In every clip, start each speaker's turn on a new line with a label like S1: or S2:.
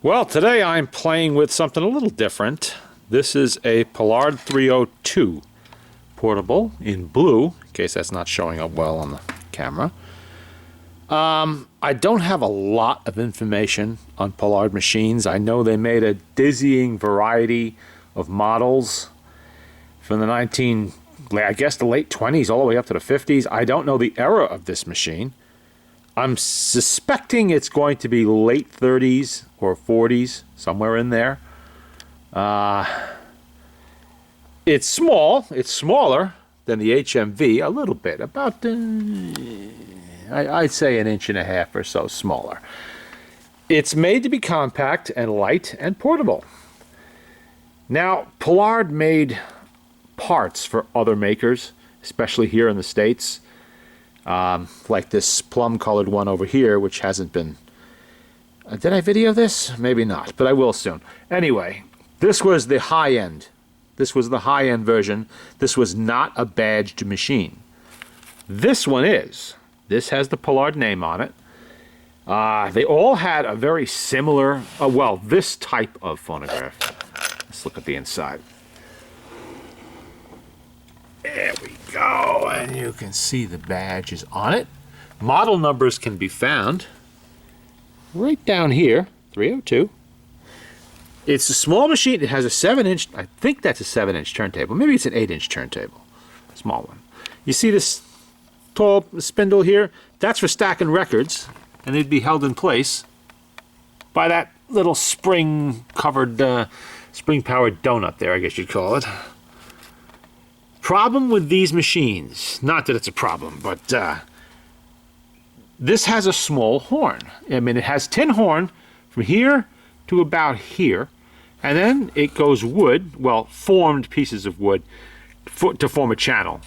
S1: Well, today I'm playing with something a little different. This is a Paillard 302 portable in blue, in case that's not showing up well on the camera. I don't have a lot of information on Paillard machines. I know they made a dizzying variety of models from the the late 20s all the way up to the 50s. I don't know the era of this machine. I'm suspecting it's going to be late 30s or 40s, somewhere in there. It's small. It's smaller than the HMV, a little bit, about, I'd say 1.5 inches or so smaller. It's made to be compact and light and portable. Now, Paillard made parts for other makers, especially here in the States. Like this plum-colored one over here, which hasn't been... did I video this? Maybe not, but I will soon. Anyway, this was the high-end. This was the high-end version. This was not a badged machine. This one is. This has the Paillard name on it. They all had a very similar, well, this type of phonograph. Let's look at the inside. There we go, and you can see the badges on it. Model numbers can be found right down here, 302. It's a small machine. It has a 7-inch, I think that's a 7-inch turntable. Maybe it's an 8-inch turntable, small one. You see this tall spindle here? That's for stacking records, and they'd be held in place by that little spring-covered, spring-powered donut there, I guess you'd call it. Problem with these machines, not that it's a problem, but this has a small horn. I mean, it has tin horn from here to about here, and then it goes wood, well, formed pieces of wood to form a channel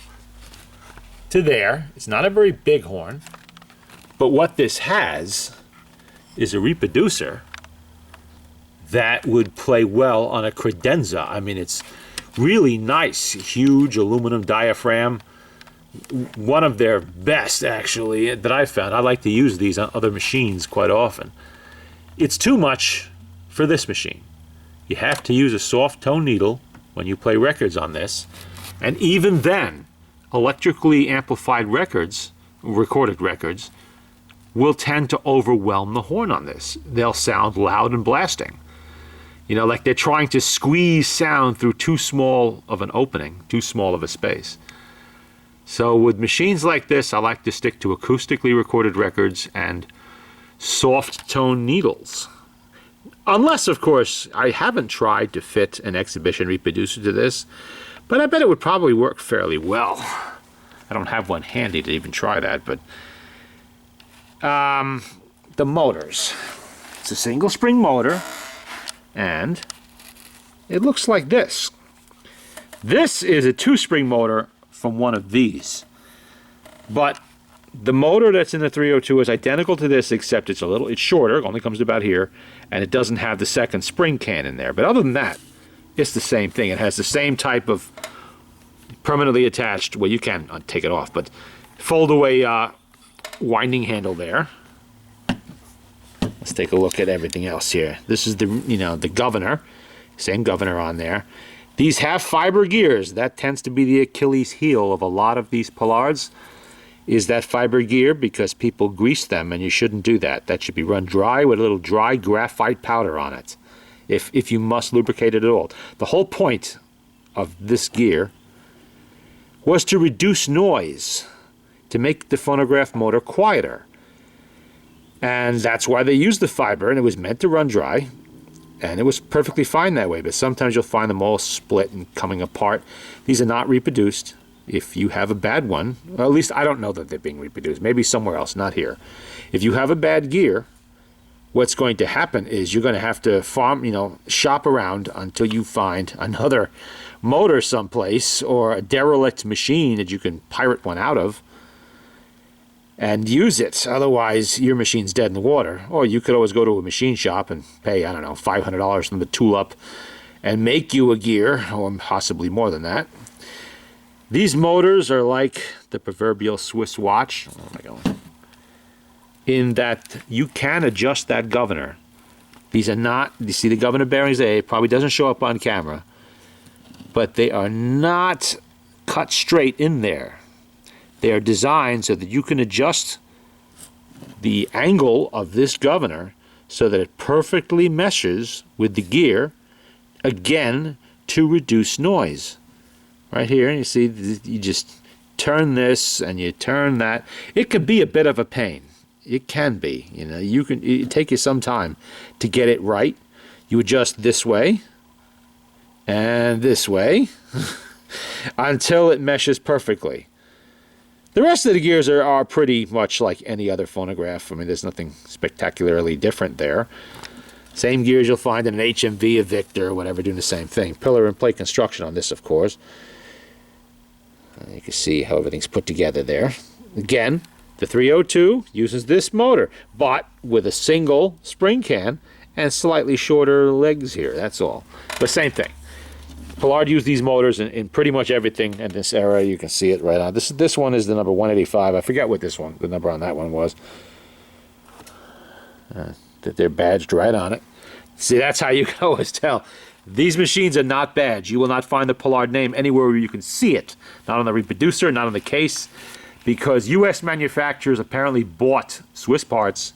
S1: to there. It's not a very big horn, but what this has is a reproducer that would play well on a credenza. I mean, it's really nice, huge aluminum diaphragm. One of their best, actually, that I've found. I like to use these on other machines quite often. It's too much for this machine. You have to use a soft tone needle when you play records on this. And even then, electrically amplified records, recorded records, will tend to overwhelm the horn on this. They'll sound loud and blasting. You know, like they're trying to squeeze sound through too small of an opening, too small of a space. So with machines like this, I like to stick to acoustically recorded records and soft tone needles. Unless, of course, I haven't tried to fit an exhibition reproducer to this, but I bet it would probably work fairly well. I don't have one handy to even try that, but the motors. It's a single spring motor. And it looks like this. This is a 2-spring motor from one of these. But the motor that's in the 302 is identical to this, except it's shorter, it only comes to about here, and it doesn't have the second spring can in there. But other than that, it's the same thing. It has the same type of permanently attached, well, you can take it off, but fold away winding handle there. Let's take a look at everything else here. This is the governor, same governor on there. These have fiber gears. That tends to be the Achilles heel of a lot of these Paillards, is that fiber gear, because people grease them, and you shouldn't do that. That should be run dry with a little dry graphite powder on it, if you must lubricate it at all. The whole point of this gear was to reduce noise, to make the phonograph motor quieter. And that's why they used the fiber, and it was meant to run dry, and it was perfectly fine that way. But sometimes you'll find them all split and coming apart. These are not reproduced. If you have a bad one, or at least I don't know that they're being reproduced, maybe somewhere else, not here. If you have a bad gear, what's going to happen is you're going to have to shop around until you find another motor someplace, or a derelict machine that you can pirate one out of, and use it. Otherwise, your machine's dead in the water. Or you could always go to a machine shop and pay, I don't know, $500 from the tool up and make you a gear, or possibly more than that. These motors are like the proverbial Swiss watch. Where am I going? In that you can adjust that governor These are not, you see the governor bearings there, it probably doesn't show up on camera, but they are not cut straight in there. They are designed so that you can adjust the angle of this governor so that it perfectly meshes with the gear, again, to reduce noise. Right here, you see, you just turn this and you turn that. It can be a bit of a pain. It can be, you know, it take you some time to get it right. You adjust this way and this way until it meshes perfectly. The rest of the gears are pretty much like any other phonograph. I mean, there's nothing spectacularly different there. Same gears you'll find in an HMV, a Victor, whatever, doing the same thing. Pillar and plate construction on this, of course. You can see how everything's put together there. Again, the 302 uses this motor, but with a single spring can and slightly shorter legs here, that's all. But same thing. Paillard used these motors in pretty much everything in this era. You can see it right on. This one is the number 185. I forget what the number on that one was. That they're badged right on it. See, that's how you can always tell. These machines are not badged. You will not find the Paillard name anywhere where you can see it. Not on the reproducer, not on the case, because U.S. manufacturers apparently bought Swiss parts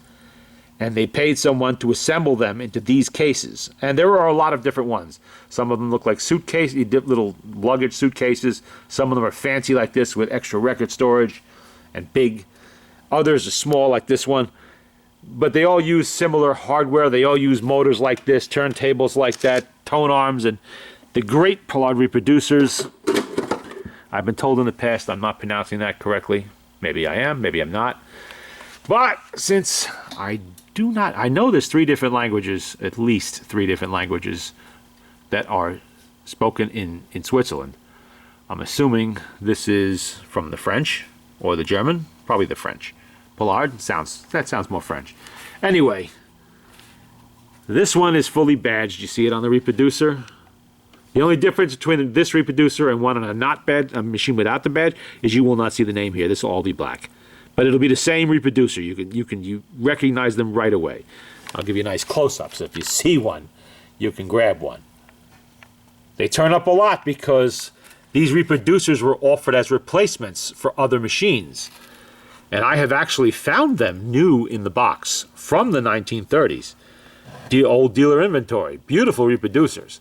S1: and they paid someone to assemble them into these cases. And there are a lot of different ones. Some of them look like suitcases, little luggage suitcases. Some of them are fancy like this with extra record storage and big. Others are small like this one. But they all use similar hardware. They all use motors like this, turntables like that, tone arms, and the great Paillard reproducers. I've been told in the past I'm not pronouncing that correctly. Maybe I am, maybe I'm not. But since I know there's 3 different languages, at least 3 different languages that are spoken in Switzerland. I'm assuming this is from the French or the German, probably the French. Paillard, that sounds more French. Anyway, this one is fully badged. You see it on the reproducer. The only difference between this reproducer and one on a machine without the badge is you will not see the name here. This will all be black. But it'll be the same reproducer. You recognize them right away. I'll give you a nice close-up, so if you see one, you can grab one. They turn up a lot because these reproducers were offered as replacements for other machines. And I have actually found them new in the box from the 1930s. The old dealer inventory. Beautiful reproducers.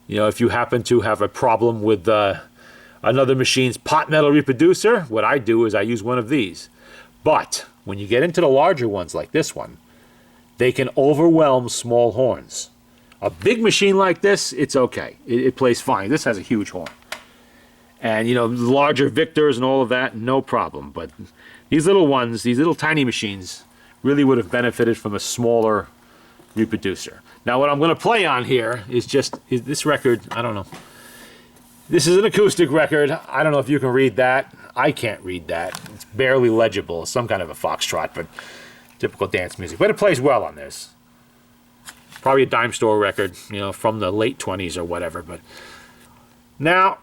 S1: You know, if you happen to have a problem with another machine's pot metal reproducer, what I do is I use one of these. But when you get into the larger ones like this one, they can overwhelm small horns. A big machine like this, it's okay. It plays fine. This has a huge horn. And, you know, larger Victors and all of that, no problem. But these little ones, these little tiny machines, really would have benefited from a smaller reproducer. Now, what I'm going to play on here is this record. I don't know. This is an acoustic record. I don't know if you can read that. I can't read that. It's barely legible. It's some kind of a foxtrot, but typical dance music. But it plays well on this. Probably a dime store record, you know, from the late 20s or whatever. But now,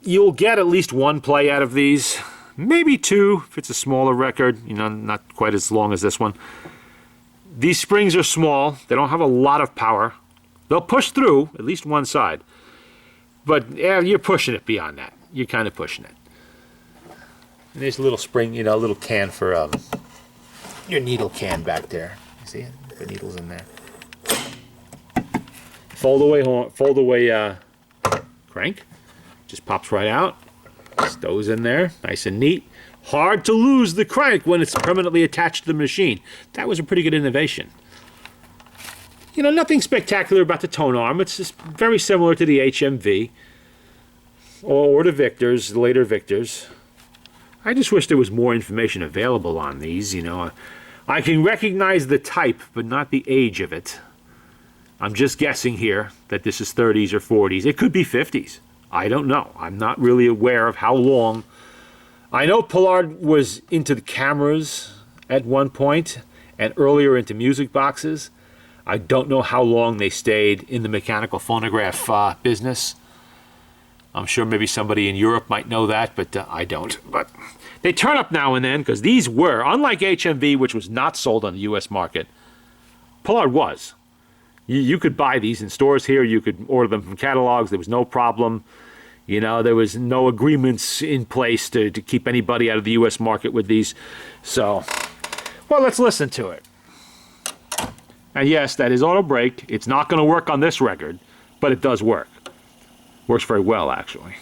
S1: you'll get at least 1 play out of these. Maybe 2 if it's a smaller record, you know, not quite as long as this one. These springs are small. They don't have a lot of power. They'll push through at least one side. But yeah, you're pushing it beyond that. You're kind of pushing it. And there's a little spring, you know, a little can for your needle can back there. You see it? The needle's in there. Fold away crank. Just pops right out. Stows in there, nice and neat. Hard to lose the crank when it's permanently attached to the machine. That was a pretty good innovation. You know, nothing spectacular about the tone arm. It's just very similar to the HMV or the Victors, the later Victors. I just wish there was more information available on these, you know. I can recognize the type, but not the age of it. I'm just guessing here that this is 30s or 40s. It could be 50s. I don't know. I'm not really aware of how long. I know Paillard was into the cameras at one point and earlier into music boxes. I don't know how long they stayed in the mechanical phonograph business. I'm sure maybe somebody in Europe might know that, but I don't. But they turn up now and then because these were, unlike HMV, which was not sold on the U.S. market, Paillard was. You could buy these in stores here. You could order them from catalogs. There was no problem. You know, there was no agreements in place to keep anybody out of the U.S. market with these. So, well, let's listen to it. And yes, that is auto brake. It's not going to work on this record, but it does work. Works very well, actually.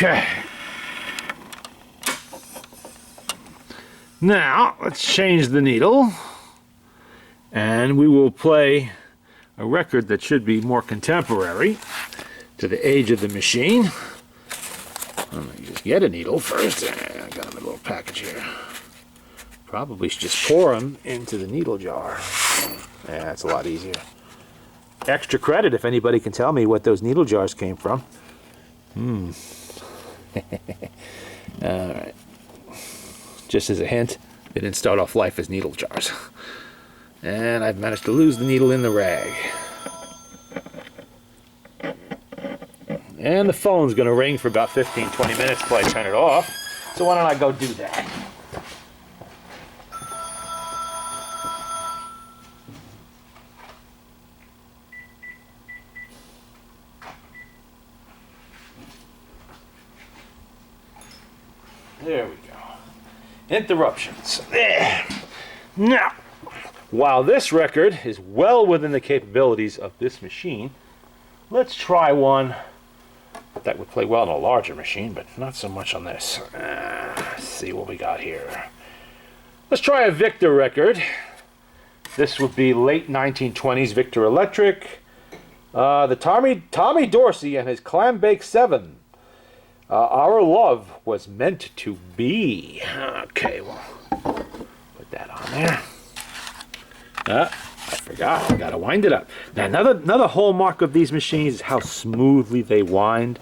S1: Okay. Now, let's change the needle, and we will play a record that should be more contemporary to the age of the machine. Let me just get a needle first. I got them in a little package here. Probably should just pour them into the needle jar. Yeah, that's a lot easier. Extra credit if anybody can tell me what those needle jars came from. Alright. Just as a hint, they didn't start off life as needle jars. And I've managed to lose the needle in the rag. And the phone's going to ring for about 15-20 minutes till I turn it off. So why don't I go do that? There we go. Interruptions. There. Now, while this record is well within the capabilities of this machine, let's try one that would play well on a larger machine, but not so much on this. Let's see what we got here. Let's try a Victor record. This would be late 1920s Victor Electric. The Tommy Dorsey and his Clambake 7. Our love was meant to be. Okay, well, put that on there. I forgot. I gotta wind it up. Now, another hallmark of these machines is how smoothly they wind.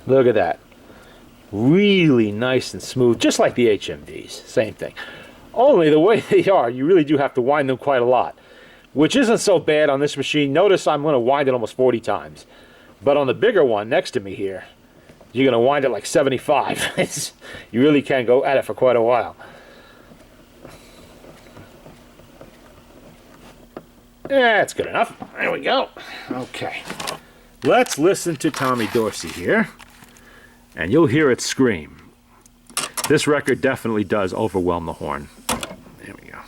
S1: Look at that. Really nice and smooth, just like the HMVs. Same thing. Only the way they are, you really do have to wind them quite a lot, which isn't so bad on this machine. Notice I'm going to wind it almost 40 times. But on the bigger one next to me here, you're going to wind it like 75. You really can go at it for quite a while. Yeah, that's good enough. There we go. Okay. Let's listen to Tommy Dorsey here, and you'll hear it scream. This record definitely does overwhelm the horn. There we go.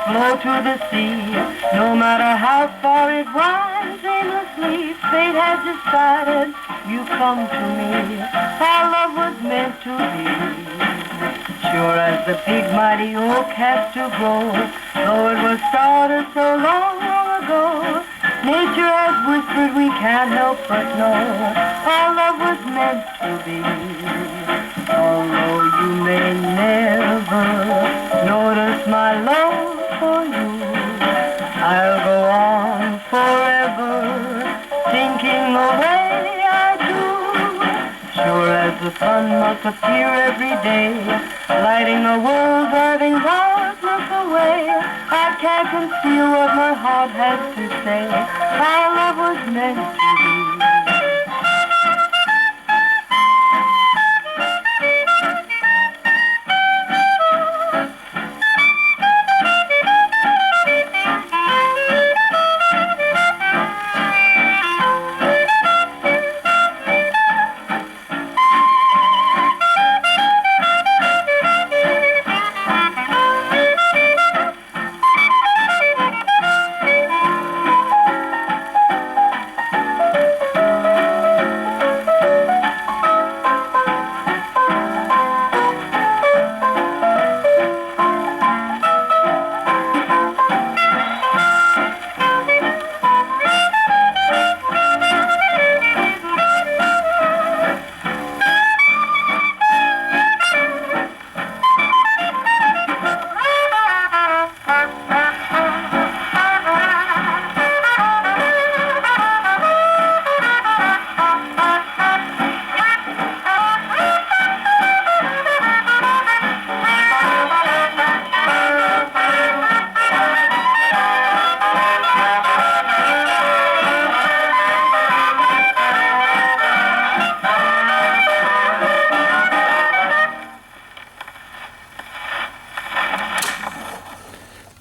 S2: Flow to the sea, no matter how far it winds aimlessly. Fate has decided you come to me. Our love was meant to be. Sure as the big mighty oak has to grow, though it was started so long, long ago. Nature has whispered we can't help but know our love was meant to be. Although you may never notice my love for you, I'll go on forever, thinking the way I do. Sure as the sun must appear every day, lighting the world, driving darkness away. I can't conceal what my heart has to say. Our love was meant to be.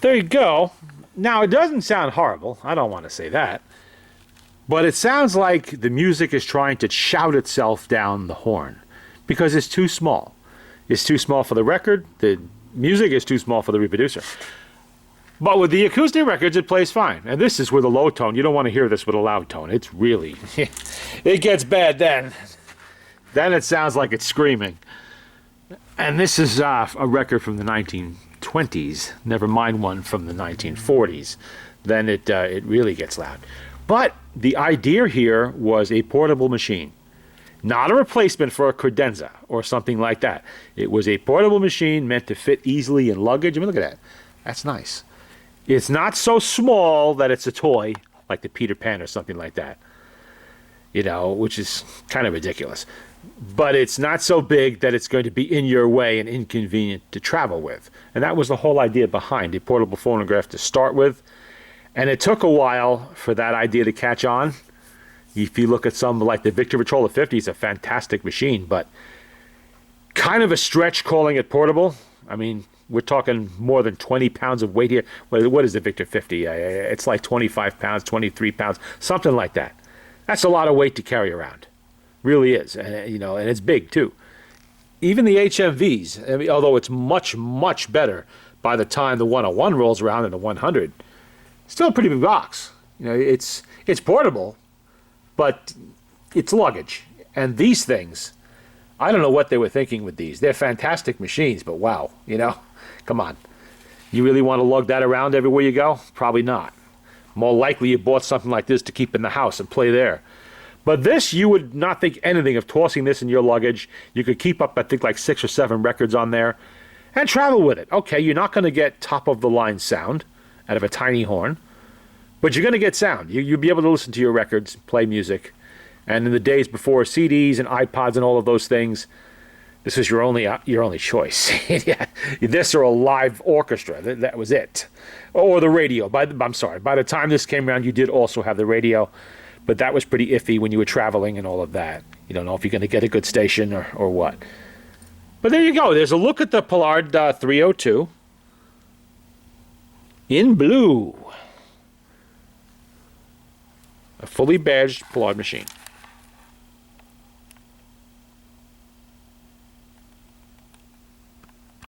S1: There you go. Now, it doesn't sound horrible. I don't want to say that. But it sounds like the music is trying to shout itself down the horn because it's too small. It's too small for the record. The music is too small for the reproducer. But with the acoustic records, it plays fine. And this is with a low tone. You don't want to hear this with a loud tone. It's really, it gets bad then. Then it sounds like it's screaming. And this is a record from the 1920s, never mind one from the 1940s. Then it really gets loud. But the idea here was a portable machine, not a replacement for a credenza or something like that. It was a portable machine meant to fit easily in luggage. I mean, look at that. That's nice. It's not so small that it's a toy, like the Peter Pan or something like that, you know, which is kind of ridiculous. But it's not so big that it's going to be in your way and inconvenient to travel with. And that was the whole idea behind the portable phonograph to start with. And it took a while for that idea to catch on. If you look at some like the Victor Victrola 50, it's a fantastic machine, but kind of a stretch calling it portable. I mean, we're talking more than 20 pounds of weight here. What is the Victor 50? It's like 25 pounds, 23 pounds, something like that. That's a lot of weight to carry around. Really is, and, you know, and it's big too. Even the HMVs, I mean, although it's much, much better by the time the 101 rolls around and the 100, still a pretty big box. You know, it's portable, but it's luggage. And these things, I don't know what they were thinking with these. They're fantastic machines, but wow, you know, come on. You really want to lug that around everywhere you go? Probably not. More likely you bought something like this to keep in the house and play there. But this, you would not think anything of tossing this in your luggage. You could keep up, I think, like 6 or 7 records on there and travel with it. Okay, you're not going to get top-of-the-line sound out of a tiny horn, but you're going to get sound. You'll be able to listen to your records, play music. And in the days before CDs and iPods and all of those things, this was your only choice. Yeah, this or a live orchestra. That was it. Or the radio. I'm sorry. By the time this came around, you did also have the radio. But that was pretty iffy when you were traveling and all of that. You don't know if you're going to get a good station or what. But there you go. There's a look at the Paillard 302 in blue. A fully badged Paillard machine.